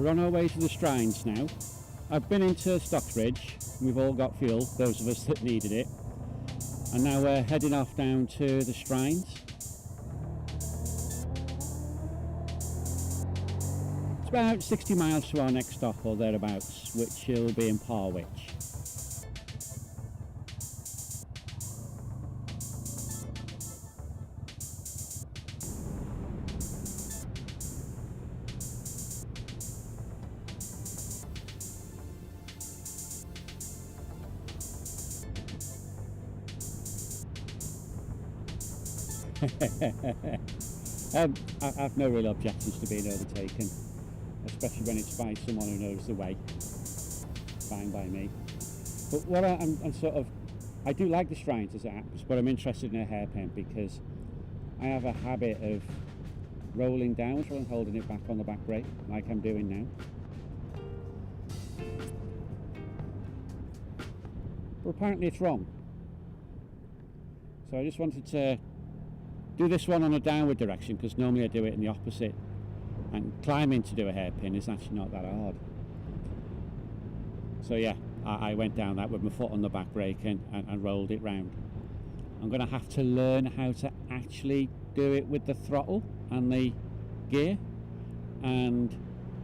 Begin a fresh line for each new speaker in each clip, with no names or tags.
We're on our way to the Strines now. I've been into Stockbridge, we've all got fuel, those of us that needed it. And now we're heading off down to the Strines. It's about 60 miles to our next stop or thereabouts, which will be in Parwich. I've no real objections to being overtaken, especially when it's by someone who knows the way. Fine by me. But what I do like the Strines as it happens, but I'm interested in a hairpin because I have a habit of rolling down and holding it back on the back brake, like I'm doing now. But apparently it's wrong. So I just wanted to do this one on a downward direction because normally I do it in the opposite, and climbing to do a hairpin is actually not that hard. So yeah, I went down that with my foot on the back brake and rolled it round. I'm going to have to learn how to actually do it with the throttle and the gear, and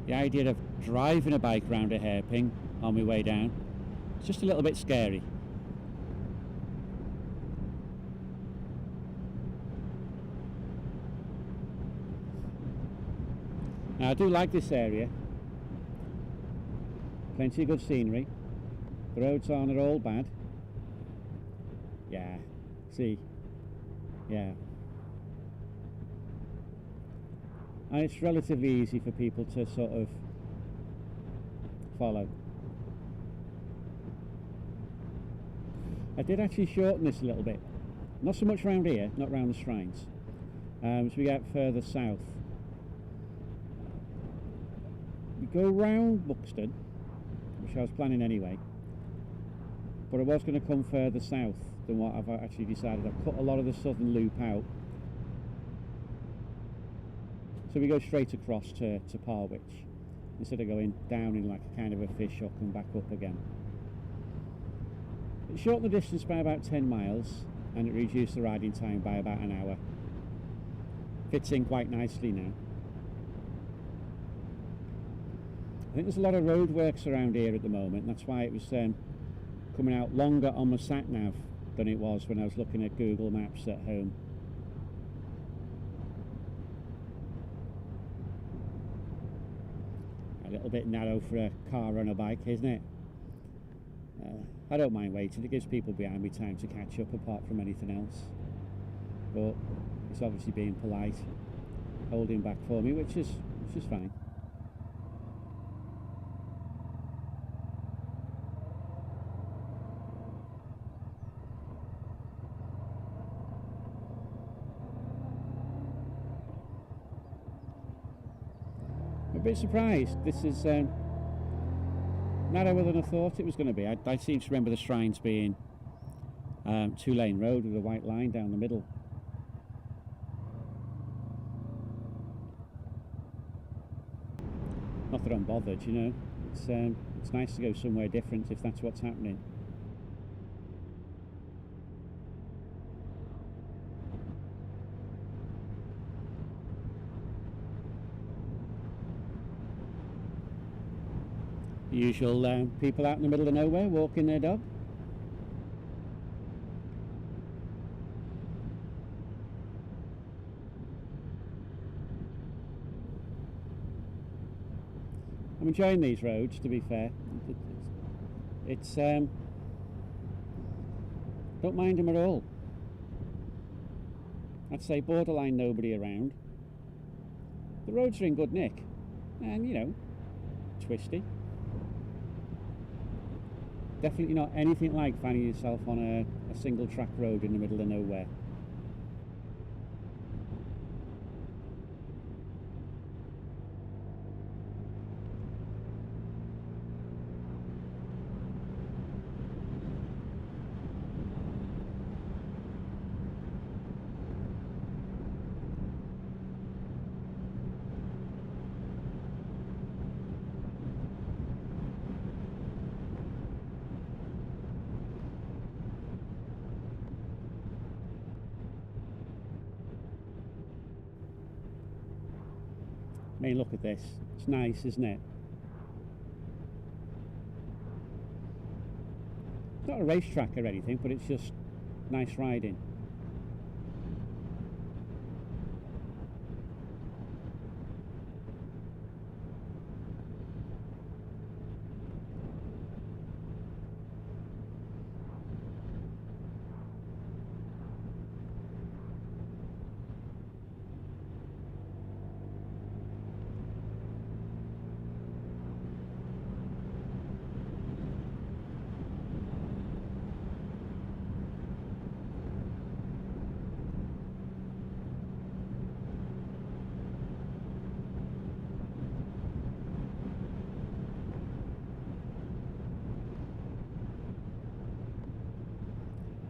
the idea of driving a bike round a hairpin on my way down, it's just a little bit scary. Now I do like this area, plenty of good scenery, the roads aren't at all bad. Yeah, see, yeah. And it's relatively easy for people to sort of follow. I did actually shorten this a little bit, not so much around here, not around the Strines, as we get further south. We go round Buxton, which I was planning anyway, but I was going to come further south than what I've actually decided. I've cut a lot of the southern loop out, so we go straight across to Parwich instead of going down in like a kind of a fish hook and back up again. It shortened the distance by about 10 miles and it reduced the riding time by about an hour. Fits in quite nicely now. I think there's a lot of road works around here at the moment, and that's why it was coming out longer on my sat nav than it was when I was looking at Google Maps at home. A little bit narrow for a car on a bike, isn't it? I don't mind waiting, it gives people behind me time to catch up apart from anything else. But it's obviously being polite, holding back for me, which is fine. I'm a bit surprised. This is narrower than I thought it was going to be. I seem to remember the Strines being two-lane road with a white line down the middle. Not that I'm bothered, you know. It's nice to go somewhere different if that's what's happening. Usual people out in the middle of nowhere walking their dog. I'm enjoying these roads, to be fair. It's don't mind them at all. I'd say borderline nobody around. The roads are in good nick, and you know, twisty. Definitely not anything like finding yourself on a single track road in the middle of nowhere. mean, look at this. It's nice, isn't it? It's not a racetrack or anything, but it's just nice riding.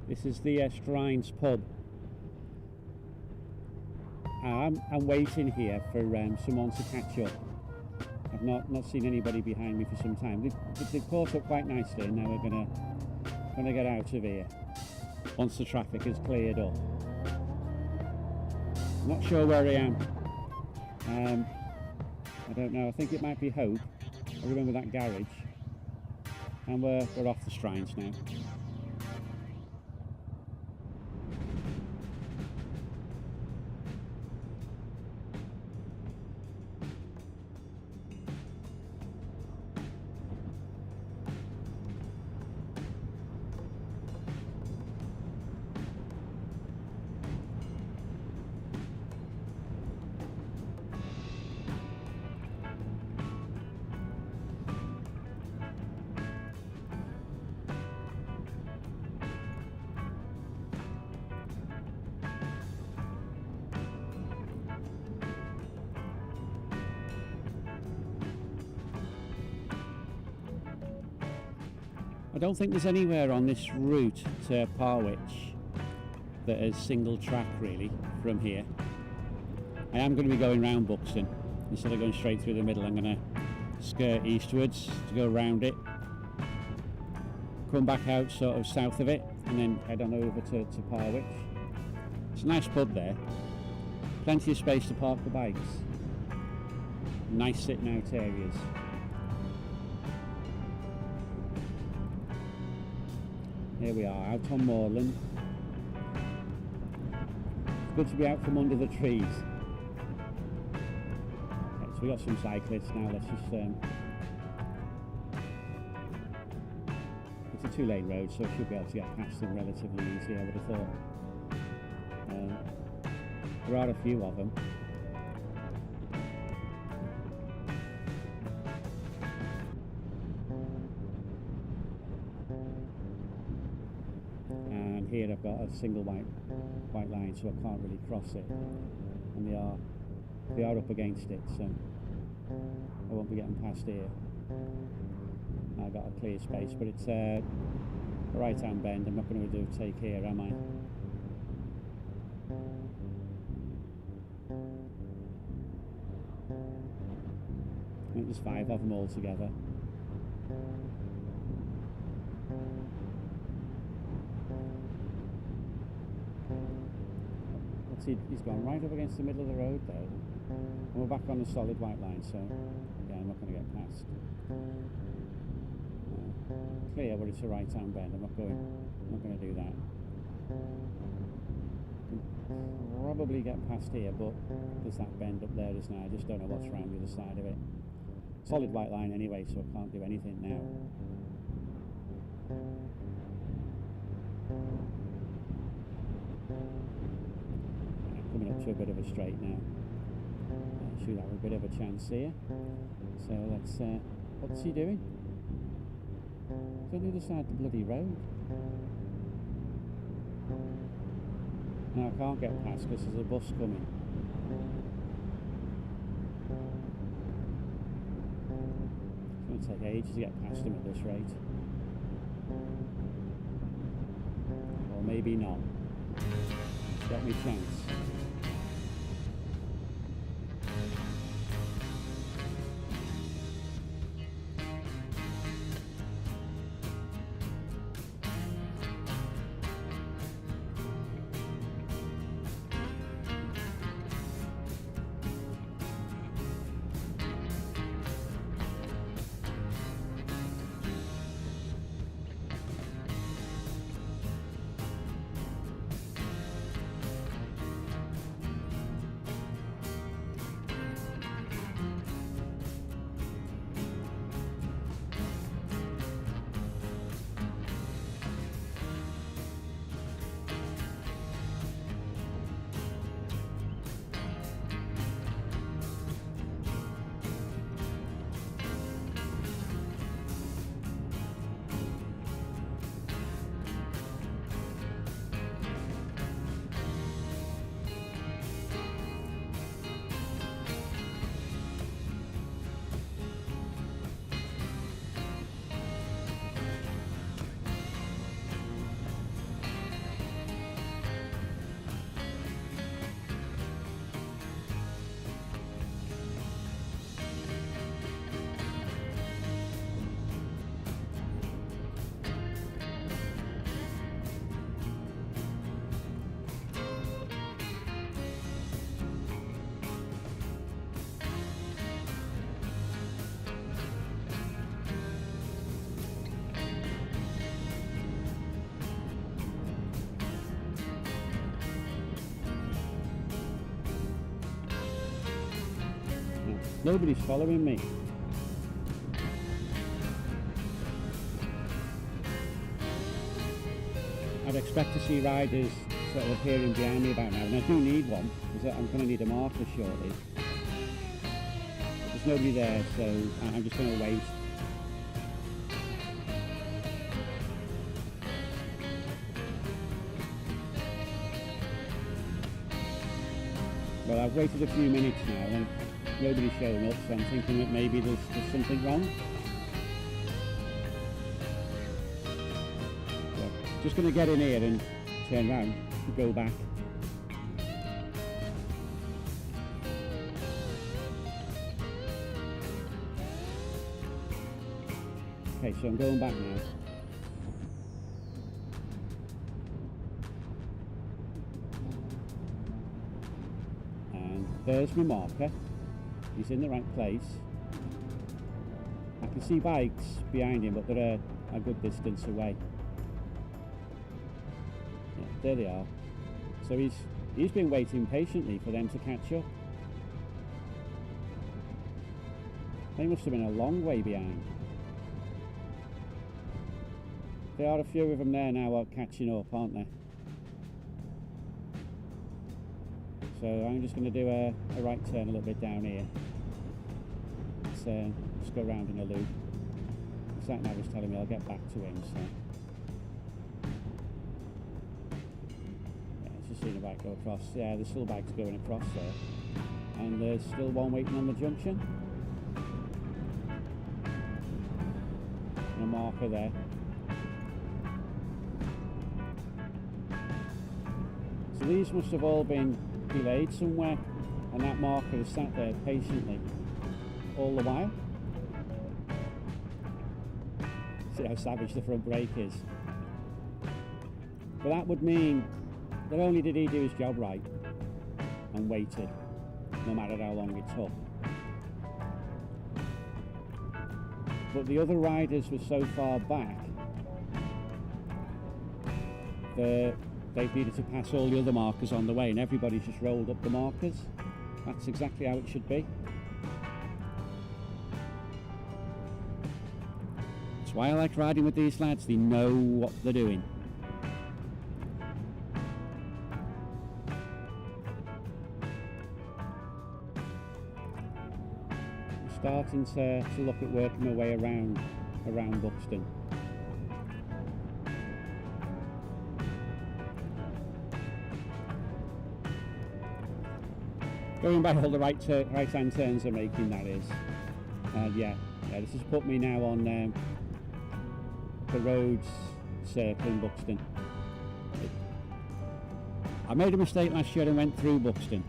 This is the Strines pub. I'm waiting here for someone to catch up. I've not seen anybody behind me for some time. They've caught up quite nicely, and now we're gonna get out of here once the traffic is cleared up. I'm not sure where I am. I don't know. I think it might be Hope. I remember that garage, and we're off the Strines now. I don't think there's anywhere on this route to Parwich that is single track really from here. I am going to be going round Buxton. Instead of going straight through the middle, I'm going to skirt eastwards to go round it, come back out sort of south of it, and then head on over to Parwich. It's a nice pub there, plenty of space to park the bikes, nice sitting out areas. Here we are, out on moorland. It's good to be out from under the trees. Okay, so we got some cyclists now. Let's just it's a 2-lane road, so I should be able to get past them relatively easily, I would have thought. There are a few of them. Here I've got a single white line, so I can't really cross it, and they are up against it, so I won't be getting past here. I've got a clear space, but it's a right hand bend. I'm not going to do a take here, am I? I think there's 5 of them all together. He's gone right up against the middle of the road there, and we're back on the solid white line, so yeah, I'm not going to get past. Clear, but it's a right hand bend. I'm not going to do that. Can probably get past here, but there's that bend up there, isn't there? I just don't know what's around the other side of it. Solid white line anyway, so I can't do anything now. Coming up to a bit of a straight now. Should have a bit of a chance here. So let's. What's he doing? He's on the other side of the bloody road. No, I can't get past because there's a bus coming. It's going to take ages to get past him at this rate. Or maybe not. Got me chance. Nobody's following me. I'd expect to see riders sort of appearing behind me about now, and I do need one, because I'm going to need a marker shortly. But there's nobody there, so I'm just going to wait. Well, I've waited a few minutes now and nobody's showing up, so I'm thinking that maybe there's something wrong. So, just going to get in here and turn around and go back. Okay, so I'm going back now. There's my marker. He's in the right place. I can see bikes behind him, but they're a good distance away. Yeah, there they are. So he's been waiting patiently for them to catch up. They must have been a long way behind. There are a few of them there now are catching up, aren't there? So I'm just going to do a right turn a little bit down here. Let's just go round in a loop. Sat nav was telling me I'll get back to him, so yeah, just seen a bike go across. Yeah, there's still bikes going across there, and there's still one waiting on the junction. And a marker there. So these must have all been delayed somewhere, and that marker has sat there patiently all the while. See how savage the front brake is. But that would mean that only did he do his job right and waited, no matter how long it took. But the other riders were so far back that they've needed to pass all the other markers on the way, and everybody's just rolled up the markers. That's exactly how it should be. That's why I like riding with these lads. They know what they're doing. I'm starting to look at working my way around Buxton. Going by all the right-hand turns I'm making, that is. Yeah, this has put me now on the roads circle in Buxton. I made a mistake last year and went through Buxton.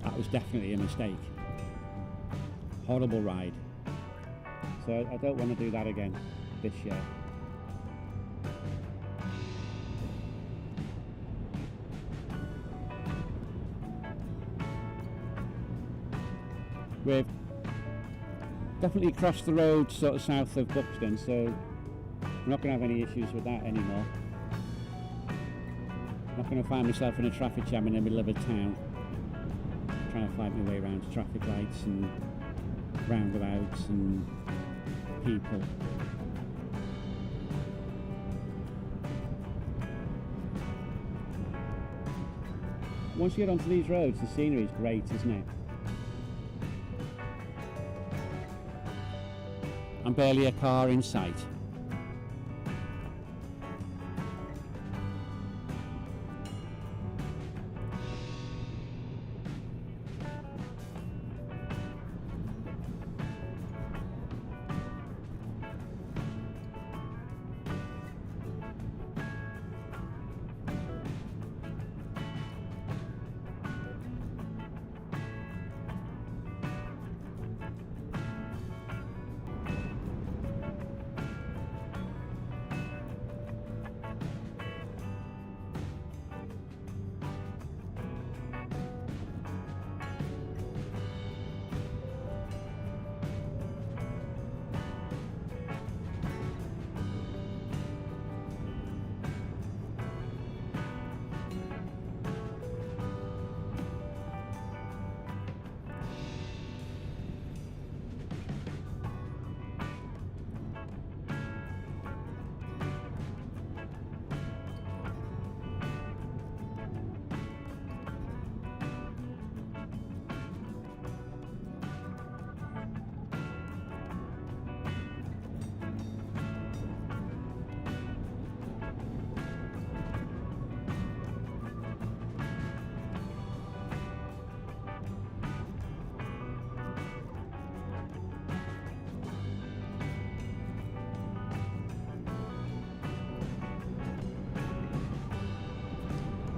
That was definitely a mistake. Horrible ride. So I don't want to do that again this year. We've definitely crossed the road sort of south of Buxton, so I'm not going to have any issues with that anymore. I'm not going to find myself in a traffic jam in the middle of a town, trying to fight my way around traffic lights and roundabouts and people. Once you get onto these roads, the scenery is great, isn't it? And barely a car in sight.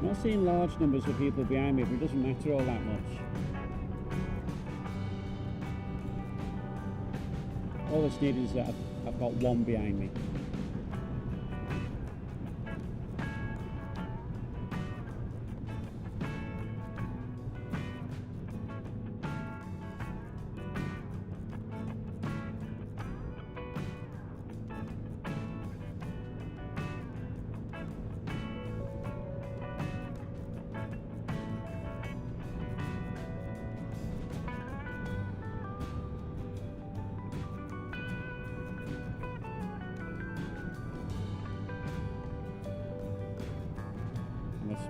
I'm not seeing large numbers of people behind me, but it doesn't matter all that much. All that's needed is that I've got one behind me.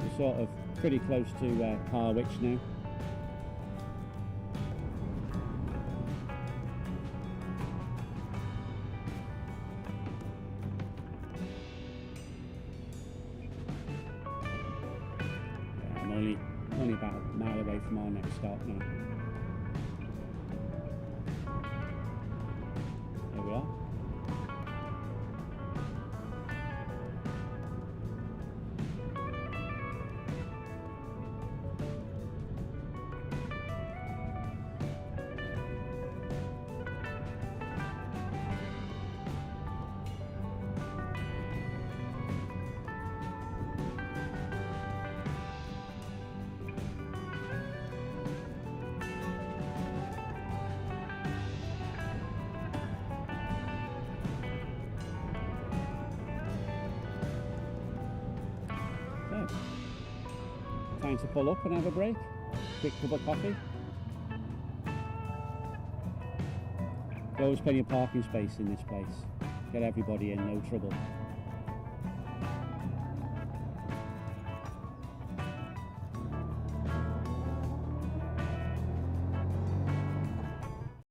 We're sort of pretty close to Parwich now. Yeah, I'm only about a mile away from our next stop now. There we are. Time to pull up and have a break. Quick cup of coffee. There's always plenty of parking space in this place. Get everybody in, no trouble.